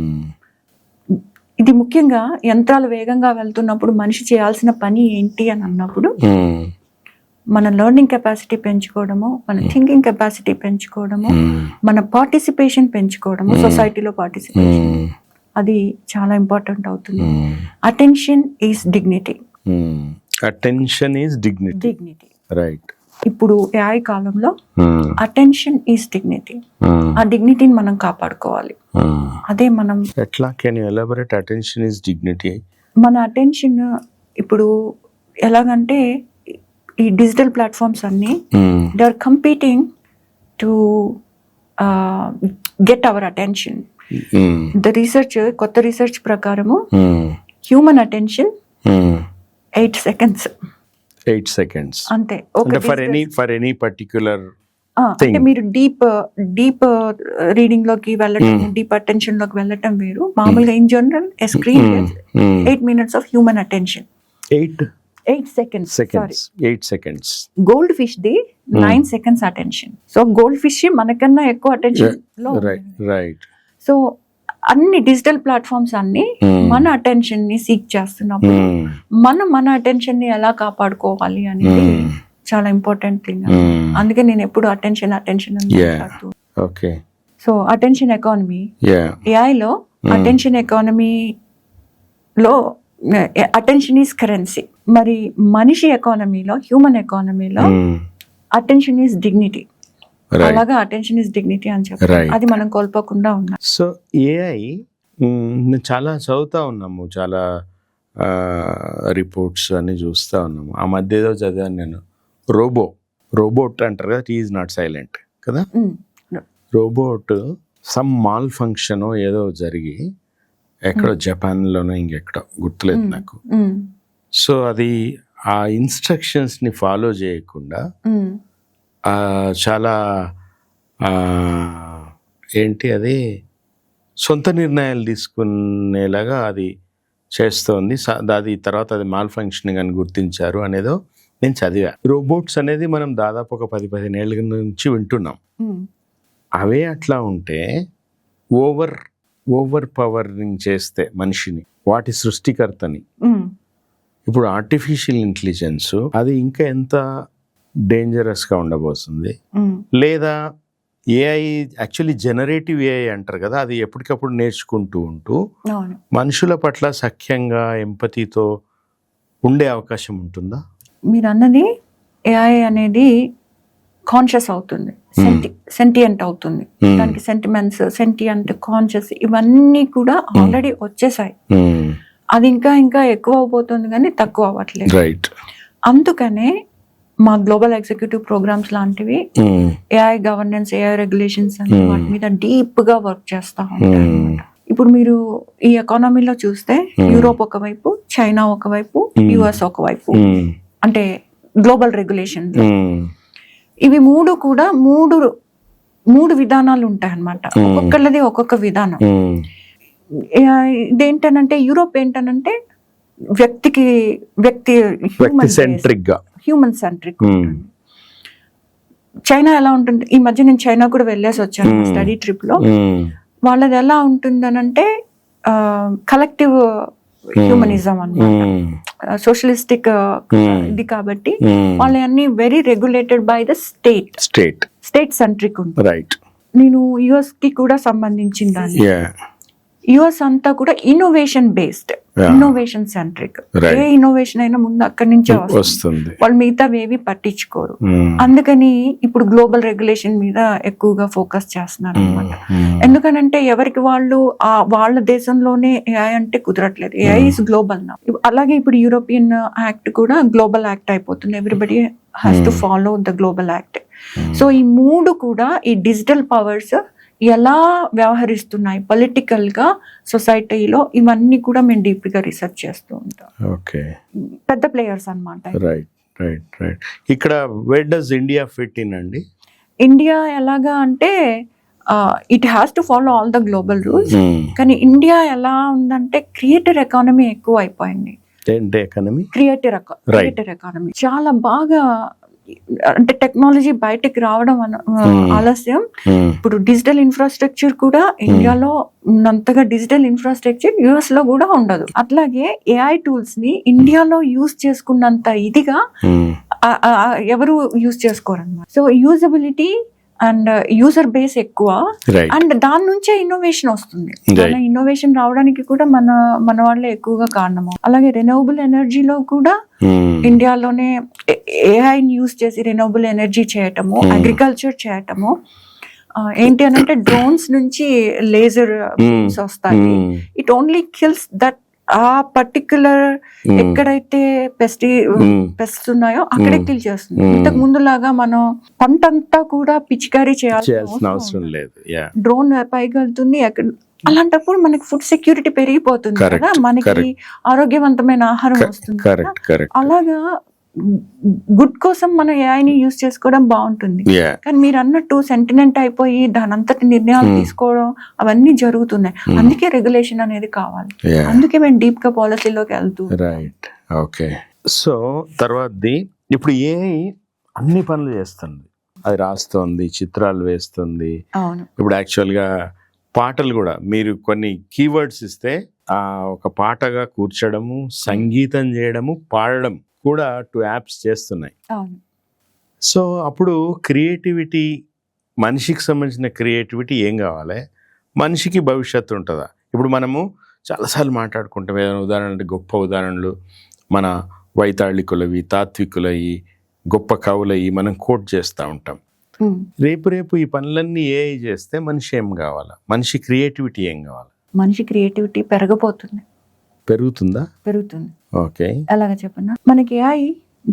ఇది ముఖ్యంగా యంత్రాలు వేగంగా వెళ్తున్నప్పుడు మనిషి చేయాల్సిన పని ఏంటి అని అన్నప్పుడు మన లెర్నింగ్ కెపాసిటీ పెంచుకోవడము, మన థింకింగ్ కెపాసిటీ పెంచుకోవడము, మన పార్టిసిపేషన్ పెంచుకోవడము, సొసైటీలో పార్టిసిపేషన్, అది చాలా ఇంపార్టెంట్ అవుతుంది. Attention is dignity.
Attention is dignity, right.
ఇప్పుడు ఏఐ కాలంలో అటెన్షన్ ఈజ్ డిగ్నిటీ. ఆ డిగ్నిటీని మనం కాపాడుకోవాలి. అదే మనం
ఎట్లా, can you elaborate attention is dignity?
మన అటెన్షన్ ఇప్పుడు ఎలాగంటే ఈ డిజిటల్ ప్లాట్ఫామ్స్ అన్ని they are competing to get our attention. The research, కొత్త రీసెర్చ్ ప్రకారము హ్యూమన్ అటెన్షన్ 8 seconds.
8 seconds
అంతే.
ఫర్ ఎనీ పర్టిక్యులర్
అంటే మీరు డీప్ రీడింగ్ లోకి వెళ్ళటం, డీప్ అటెన్షన్ లోకి వెళ్ళటం వేరు. మామూలుగా in general screen 8 minutes of human attention. 8 seconds. Gold fish the 9 seconds attention. So gold fish మనకన్నా ఎక్కువ అటెన్షన్ లో,
రైట్.
సో అన్ని డిజిటల్ ప్లాట్ఫామ్స్ అన్ని మన అటెన్షన్ ని సీక్ చేస్తున్నప్పుడు మన అటెన్షన్ ని ఎలా కాపాడుకోవాలి అనేది చాలా ఇంపార్టెంట్ థింగ్. అందుకే నేను ఎప్పుడు అటెన్షన్ అని మాట్లాడుతూ.
ఓకే,
సో అటెన్షన్ ఎకానమీ, ఏఐలో అటెన్షన్ ఎకానమీలో అటెన్షన్ ఈజ్ కరెన్సీ. మరి మనిషి ఎకానమీలో, హ్యూమన్ ఎకానమీలో అటెన్షన్ ఈజ్ డిగ్నిటీ. అలాగా అటెన్షన్ ఇస్ డిగ్నిటీ అని చెప్పి అది మనం కోల్పోకుండా ఉన్నాం.
సో ఏఐ చాలా చదువుతా ఉన్నాము, చాలా రిపోర్ట్స్ అన్ని చూస్తూ ఉన్నాము. ఆ మధ్య ఏదో చదివాను నేను, రోబోట్ అంటారు కదా, ఈజ్ నాట్ సైలెంట్ కదా. రోబోట్ సమ్ మాల్ ఫంక్షన్ ఏదో జరిగి ఎక్కడో జపాన్లోనో ఇంకెక్కడో గుర్తులేదు నాకు. సో అది ఆ ఇన్స్ట్రక్షన్స్ని ఫాలో చేయకుండా చాలా అది సొంత నిర్ణయాలు తీసుకునేలాగా అది చేస్తోంది. అది తర్వాత అది మాల్ ఫంక్షనింగ్ అని గుర్తించారు అనేదో నేను చదివా. రోబోట్స్ అనేది మనం దాదాపు ఒక 10-15 ఏళ్ళ నుంచి వింటున్నాం. అవే అట్లా ఉంటే ఓవర్ పవరింగ్ చేస్తే మనిషిని, వాటి సృష్టికర్తని, ఇప్పుడు ఆర్టిఫిషియల్ ఇంటెలిజెన్స్ అది ఇంకా ఎంత డేంజరస్గా ఉండబోతుంది. లేదా ఏఐ యాక్చువల్లీ జనరేటివ్ ఏఐ అంటారు కదా, అది ఎప్పటికప్పుడు నేర్చుకుంటూ ఉంటూ మనుషుల పట్ల సఖ్యంగా, ఎంపతితో ఉండే అవకాశం ఉంటుందా?
మీరు అన్నది ఏఐ అనేది కాన్షియస్ అవుతుంది, సెంటియంట్ అవుతుంది. దానికి సెంటిమెంట్స్, సెంటియంట్, కాన్షియస్ ఇవన్నీ కూడా ఆల్రెడీ వచ్చేసాయి. అది ఇంకా ఇంకా ఎక్కువ అవబోతుంది కానీ తక్కువ అవ్వట్లేదు.
రైట్.
అందుకనే మా గ్లోబల్ ఎగ్జిక్యూటివ్ ప్రోగ్రామ్స్ లాంటివి ఏఐ గవర్నెన్స్, ఏఐ రెగ్యులేషన్స్ అనే వాటి మీద డీప్ గా వర్క్ చేస్తా ఉంటాయి. ఇప్పుడు మీరు ఈ ఎకానమీలో చూస్తే యూరోప్ ఒకవైపు, చైనా ఒకవైపు, యుఎస్ ఒకవైపు, అంటే గ్లోబల్ రెగ్యులేషన్. ఇవి మూడు కూడా మూడు విధానాలు ఉంటాయి అన్నమాట. ఒక్కొక్కళ్ళది ఒక్కొక్క విధానం. ఇదేంటనంటే యూరోప్ ఏంటనంటే హ్యూమన్ సెంట్రిక్. చైనా ఎలా ఉంటుంది, ఈ మధ్య నేను చైనా కూడా వెళ్ళేసి వచ్చాను స్టడీ ట్రిప్ లో. వాళ్ళది ఎలా ఉంటుందనంటే కలెక్టివ్ హ్యూమనిజం అన్నమాట, సోషలిస్టిక్ ఇది. కాబట్టి వాళ్ళని very regulated by the state centric ఉంటుంది.
రైట్.
నేను యుఎస్ కి కూడా సంబంధించిన దాన్ని. యుఎస్ అంతా కూడా ఇన్నోవేషన్ బేస్డ్, ఇన్నోవేషన్ సెంట్రిక్. ఏ ఇన్నోవేషన్ అయినా ముందు అక్కడి నుంచే వస్తుంది, వాళ్ళు మిగతా ఏవి పట్టించుకోరు. అందుకని ఇప్పుడు గ్లోబల్ రెగ్యులేషన్ మీద ఎక్కువగా ఫోకస్ చేస్తున్నారు అనమాట. ఎందుకనంటే ఎవరికి వాళ్ళు వాళ్ళ దేశంలోనే ఏఐ అంటే కుదరట్లేదు. ఏఐ ఇస్ గ్లోబల్ నా. అలాగే ఇప్పుడు యూరోపియన్ యాక్ట్ కూడా గ్లోబల్ యాక్ట్ అయిపోతుంది. Everybody has to follow the global act. So ఈ మూడు కూడా ఈ డిజిటల్ పవర్స్ ఎలా వ్యవహరిస్తున్నాయి పొలిటికల్ గా సొసైటీలో, ఇవన్నీ కూడా మేము డీప్ గా రీసెర్చ్ చేస్తూ ఉంటాం.
ఓకే.
పెద్ద ప్లేయర్స్ అన్నమాట.
Right right right. ఇక్కడ where does India fit in అండి?
ఇండియా ఎలాగా అంటే it has to follow all the global rules. కానీ ఇండియా ఎలా ఉందంటే క్రియేటర్ ఎకానమీ ఎక్కువ అయిపోయింది. క్రియేటర్ ఎకానమీ చాలా బాగా, అంటే టెక్నాలజీ బయటకు రావడం ఆలస్యం. ఇప్పుడు డిజిటల్ ఇన్ఫ్రాస్ట్రక్చర్ కూడా ఇండియాలో ఉన్నంతగా డిజిటల్ ఇన్ఫ్రాస్ట్రక్చర్ యుఎస్ లో కూడా ఉండదు. అట్లాగే ఏఐ టూల్స్ ని ఇండియాలో యూజ్ చేసుకున్నంత ఇదిగా ఎవరు యూజ్ చేసుకోరు అన్నమాట. So usability and user base ఎక్కువ, అండ్ దాని నుంచే ఇన్నోవేషన్ వస్తుంది. ఇన్నోవేషన్ రావడానికి కూడా మన వాళ్ళే ఎక్కువగా కారణం. అలాగే రెన్యూవబుల్ ఎనర్జీలో కూడా ఇండియాలోనే ఏఐని యూజ్ చేసి రెన్యూవబుల్ ఎనర్జీ చేయటము, అగ్రికల్చర్ చేయటము. ఏంటి అని అంటే డ్రోన్స్ నుంచి లేజర్ బీమ్స్ వస్తాయి. ఇట్ ఓన్లీ కిల్స్ దట్ ఆ పర్టిక్యులర్ ఎక్కడైతే పెస్ట్ ఉన్నాయో అక్కడే కిల్ చేస్తుంది. ఇంతకు ముందులాగా మనం పంటంతా కూడా పిచికారీ చేయాల్సిన అవసరం లేదు. డ్రోన్ పైకెళ్తుంది. అలాంటప్పుడు మనకి ఫుడ్ సెక్యూరిటీ పెరిగిపోతుంది కదా, మనకి ఆరోగ్యవంతమైన ఆహారం వస్తుంది. అలాగా గుడ్ కోసం మనం ఏఐని యూజ్ చేసుకోవడం బాగుంటుంది. కానీ మీరు అన్నట్టు సెంటిమెంట్ అయిపోయి దాని అంతటి నిర్ణయాలు తీసుకోవడం అవన్నీ జరుగుతున్నాయి. అందుకే రెగ్యులేషన్ అనేది కావాలి. అందుకే మేము డీప్ గా పాలసీలోకి వెళ్తూ.
రైట్. ఓకే. సో తర్వాతది ఇప్పుడు ఏఐ అన్ని పనులు చేస్తుంది. అది రాస్తుంది, చిత్రాలు వేస్తుంది.
అవును.
ఇప్పుడు యాక్చువల్ గా పాటలు కూడా మీరు కొన్ని కీవర్డ్స్ ఇస్తే ఒక పాటగా కూర్చడము, సంగీతం చేయడము, పాడడం కూడా 2 యాప్స్ చేస్తున్నాయి. సో అప్పుడు క్రియేటివిటీ, మనిషికి సంబంధించిన క్రియేటివిటీ ఏం కావాలి? మనిషికి భవిష్యత్తు ఉంటుందా? ఇప్పుడు మనము చాలాసార్లు మాట్లాడుకుంటాం. ఏదైనా ఉదాహరణ అంటే గొప్ప ఉదాహరణలు మన వైతాళికులవి, తాత్వికులవి, గొప్ప కవులవి మనం కోట్ చేస్తూ ఉంటాం. రేపు ఈ పనులన్నీ ఏఐ చేస్తే మనిషి ఏం కావాలా? మనిషి క్రియేటివిటీ ఏం కావాలి?
మనిషి క్రియేటివిటీ పెరుగుతుందా? పెరుగుతుంది.
ఓకే.
ఎలాగ చెప్పన్నా, మనకి ఏఐ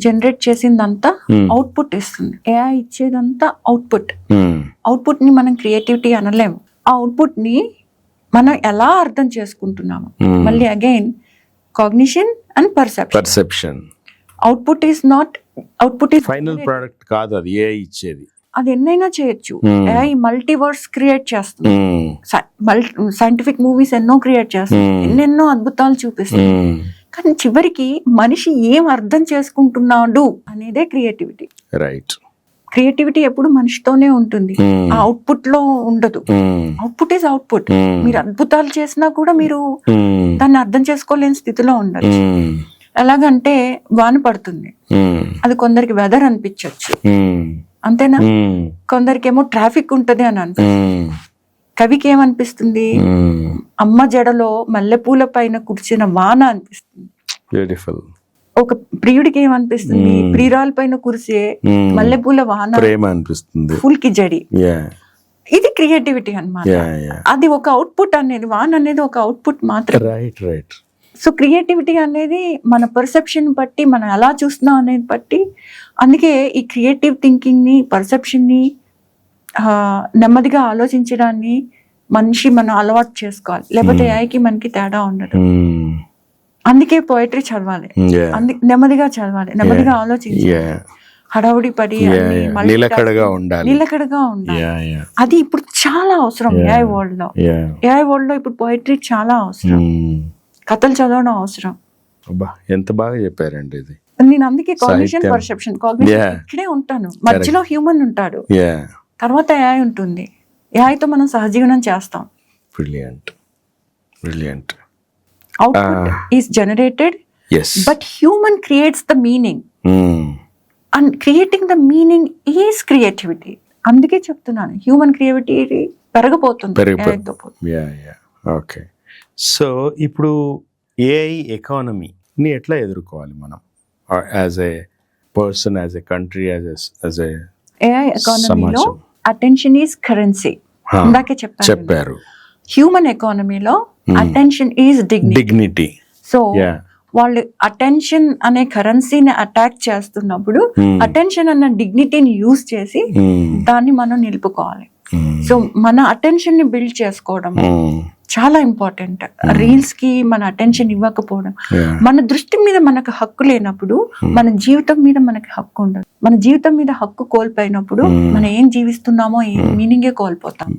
జనరేట్ చేసిందంతా అవుట్పుట్ ఇస్తుంది. ఏఐ ఇచ్చేదంతా అవుట్పుట్ ని మనం క్రియేటివిటీ అనలేము. ఆ అవుట్పుట్ ని మనం ఎలా అర్థం చేసుకుంటున్నాము, మళ్ళీ again cognition and perception. Output is
final product కాదు, అది ఏఐ ఇచ్చేది.
అది ఎన్నైనా చేయొచ్చు. ఏఐ మల్టీవర్స్ క్రియేట్ చేస్తుంది. సైంటిఫిక్ మూవీస్ ఎన్నో క్రియేట్ చేస్తుంది, ఎన్నెన్నో అద్భుతాలు చూపిస్తుంది. కానీ చివరికి మనిషి ఏం అర్థం చేసుకుంటున్నాడు అనేదే క్రియేటివిటీ.
రైట్.
క్రియేటివిటీ ఎప్పుడు మనిషితోనే ఉంటుంది, ఆ అవుట్పుట్ లో ఉండదు. Output is output. మీరు అద్భుతాలు చేసినా కూడా మీరు దాన్ని అర్థం చేసుకోలేని స్థితిలో ఉండదు. ఎలాగంటే వాన పడుతుంది, అది కొందరికి వెదర్ అనిపించవచ్చు, అంతేనా? కొందరికి ఏమో ట్రాఫిక్ ఉంటది అని అనిపిస్తుంది. కవికి ఏమనిపిస్తుంది? అమ్మ జడలో మల్లెపూల పైన కూర్చిన వాన అనిపిస్తుంది.
బ్యూటిఫుల్.
ఒక ప్రియుడికి ఏమనిపిస్తుంది, ప్రియురాల పైన కురిసే మల్లెపూల వాన
ప్రేమ అనిపిస్తుంది.
ఫుల్ కి జడి.
Yeah.
ఇది క్రియేటివిటీ అన్నమాట. అది ఒక అవుట్పుట్ అనేది, వాన్ అనేది ఒక అవుట్పుట్ మాత్రమే.
రైట్.
సో క్రియేటివిటీ అనేది మన పర్సెప్షన్ బట్టి, మనం ఎలా చూస్తున్నాం అనేది బట్టి. అందుకే ఈ క్రియేటివ్ థింకింగ్ ని, పర్సెప్షన్ ని, నెమ్మదిగా ఆలోచించడాన్ని మనం అలవాటు చేసుకోవాలి. లేకపోతే ఏఐకి మనకి తేడా ఉండదు. అందుకే పోయిటరీ చదవాలి, నెమ్మదిగా చదవాలి, నెమ్మదిగా ఆలోచించాలి. హడావుడి పడి
నిలకడగా ఉండాలి.
అది ఇప్పుడు చాలా అవసరం. ఏఐ వరల్డ్ లో ఇప్పుడు పోయిటరీ చాలా అవసరం. కథలు చదవడం అవసరం.
ఎంత బాగా చెప్పారండి ఇది.
నేను అందుకే కాగ్నిషన్, పర్సెప్షన్ ఇక్కడే ఉంటాను. మధ్యలో హ్యూమన్ ఉంటాడు, తర్వాత ఏఐ ఉంటుంది. ఏఐతో మనం సహజీవనం చేస్తాం.
Brilliant.
Output is generated, but human creates the meaning. And creating the meaning is creativity. అందుకే చెప్తున్నాను, హ్యూమన్ క్రియేటివిటీ పెరగబోతుంది.
ఓకే. సో ఇప్పుడు ఏఐ ఎకానమీని ఎట్లా ఎదుర్కోవాలి మనం, as a person, as a country, as a
AI ఎకానమీలో అటెన్షన్ ఈజ్ కరెన్సీ. ఇందాకే చెప్పారు. Human ఎకానమీలో అటెన్షన్ ఈజ్ డిగ్నిటీ. సో వాళ్ళు అటెన్షన్ అనే కరెన్సీని అటాక్ చేస్తున్నప్పుడు అటెన్షన్ అన్న డిగ్నిటీని యూజ్ చేసి దాన్ని మనం నిలుపుకోవాలి. సో మన అటెన్షన్ ని బిల్డ్ చేసుకోవడం చాలా ఇంపార్టెంట్. రీల్స్ కి మన అటెన్షన్ ఇవ్వకపోవడం, మన దృష్టి మీద మనకు హక్కు లేనప్పుడు మన జీవితం మీద మనకి హక్కు ఉండదు. మన జీవితం మీద హక్కు కోల్పోయినప్పుడు మనం ఏం జీవిస్తున్నామో ఏం మీనింగే కోల్పోతాం.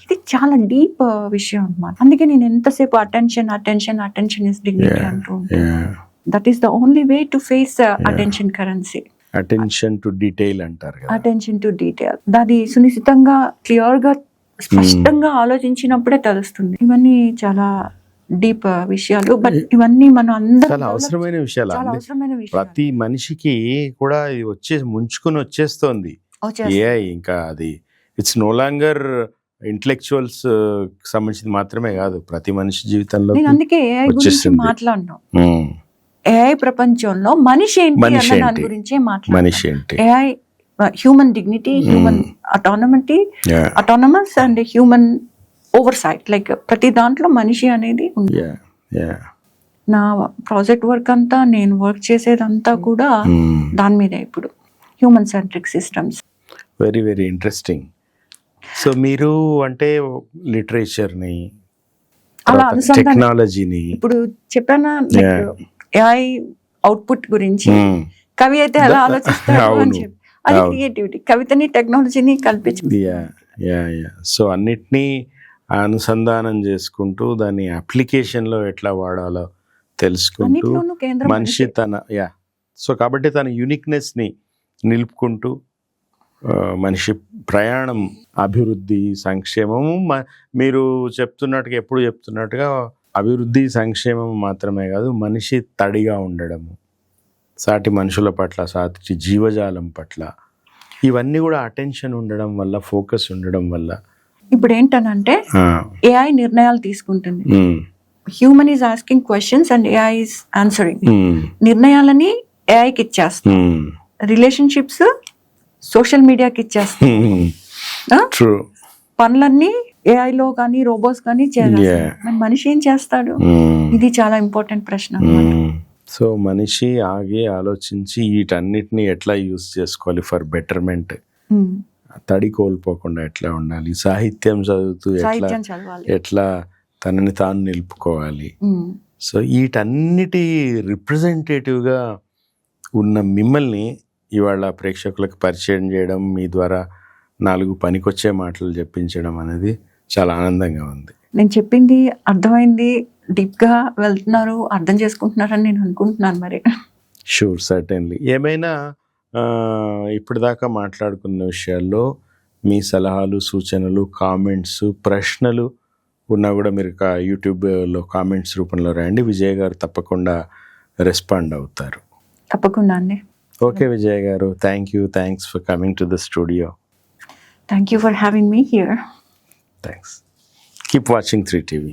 ఇది చాలా డీప్ విషయం అన్నమాట. అందుకే నేను ఎంతసేపు అటెన్షన్ ఇస్ డిగ్నిటీ అంటూ ఉంటాను. That is the only way to face attention currency.
Attention to detail అంటారు.
అటెన్షన్ టు డీటెయిల్, అది సునిశ్చితంగా, క్లియర్ గా, స్పష్టంగా ఆలోచించినప్పుడే తెలుస్తుంది. ఇవన్నీ చాలా డీప్ విషయాలు, బట్ ఇవన్నీ మనం అందరం
చాలా అవసరమైన విషయాలు. ప్రతి మనిషికి కూడా ముంచుకొని వచ్చేస్తోంది ఏఐ. ఇంకా అది ఇట్స్ నో లాంగర్ ఇంటెలెక్చువల్స్ సంబంధించింది మాత్రమే కాదు, ప్రతి మనిషి జీవితంలో.
నేను అందుకే ఏఐ గురించి మాట్లాడను. ఏఐ ప్రపంచంలో మనిషి ఏంటి అన్న దాని గురించే మాట్లాడను. AI human dignity, human autonomous and human oversight. Like ప్రతి దాంట్లో మనిషి అనేది ఉంది. నా ప్రాజెక్ట్ వర్క్ అంతా, నేను వర్క్ చేసేదంతా కూడా దాని మీద. ఇప్పుడు human centric systems.
Very very interesting. So మీరు అంటే లిటరేచర్ని,
అలా
టెక్నాలజీని,
ఇప్పుడు చెప్పానా ఏఐ అవుట్పుట్ గురించి, కవి అయితే ఎలా ఆలోచిస్తారు అని చెప్పి, అది క్రియేటివిటీ. కవితని టెక్నాలజీని కల్పించింది.
సో అన్నిటినీ అనుసంధానం చేసుకుంటూ దాన్ని అప్లికేషన్లో ఎట్లా వాడాలో తెలుసుకుంటూ మనిషి సో కాబట్టి తన యూనిక్నెస్ని నిలుపుకుంటూ మనిషి ప్రయాణం, అభివృద్ధి, సంక్షేమము. మీరు ఎప్పుడు చెప్తున్నట్టుగా అభివృద్ధి, సంక్షేమం మాత్రమే కాదు, మనిషి తడిగా ఉండడము, సాటి మనుషుల పట్ల, సాటి జీవజాలం పట్ల, ఇవన్నీ కూడా అటెన్షన్ ఉండడం వల్ల, ఫోకస్ ఉండడం వల్ల.
ఇప్పుడు ఏంటనంటే ఏఐ నిర్ణయాలు తీసుకుంటుంది. Human is asking questions and AI is answering. నిర్ణయాలని ఏఐకి ఇచ్చేస్తాం, రిలేషన్షిప్స్ సోషల్ మీడియాకి ఇచ్చేస్తాం, పనులన్నీ ఏఐలో కానీ రోబోట్స్ కానీ చేయాలి. మనిషి ఏం చేస్తాడు? ఇది చాలా ఇంపార్టెంట్ ప్రశ్న.
సో మనిషి ఆగి ఆలోచించి వీటన్నిటిని ఎట్లా యూజ్ చేసుకోవాలి ఫర్ బెటర్మెంట్, తడి కోల్పోకుండా ఎట్లా ఉండాలి, సాహిత్యం చదువుతూ ఎట్లా తనని తాను నిలుపుకోవాలి. సో వీటన్నిటి రిప్రజెంటేటివ్గా ఉన్న మిమ్మల్ని ఇవాళ ప్రేక్షకులకు పరిచయం చేయడం, మీ ద్వారా 4 పనికొచ్చే మాటలు చెప్పించడం అనేది చాలా ఆనందంగా ఉంది.
నేను చెప్పింది అర్థమైంది, డీప్గా వెళ్తున్నారు, అర్థం చేసుకుంటున్నారని నేను అనుకుంటున్నాను. మరి
షూర్, సర్టెన్లీ. ఏమైనా ఇప్పటిదాకా మాట్లాడుకున్న విషయాల్లో మీ సలహాలు, సూచనలు, కామెంట్స్, ప్రశ్నలు ఉన్నా కూడా మీరు యూట్యూబ్లో కామెంట్స్ రూపంలో రాయండి. విజయ్ గారు తప్పకుండా రెస్పాండ్ అవుతారు.
తప్పకుండా అండి.
ఓకే విజయ్ గారు, thanks for coming to the studio.
Thank you for having me here.
Thanks. Keep watching 3TV.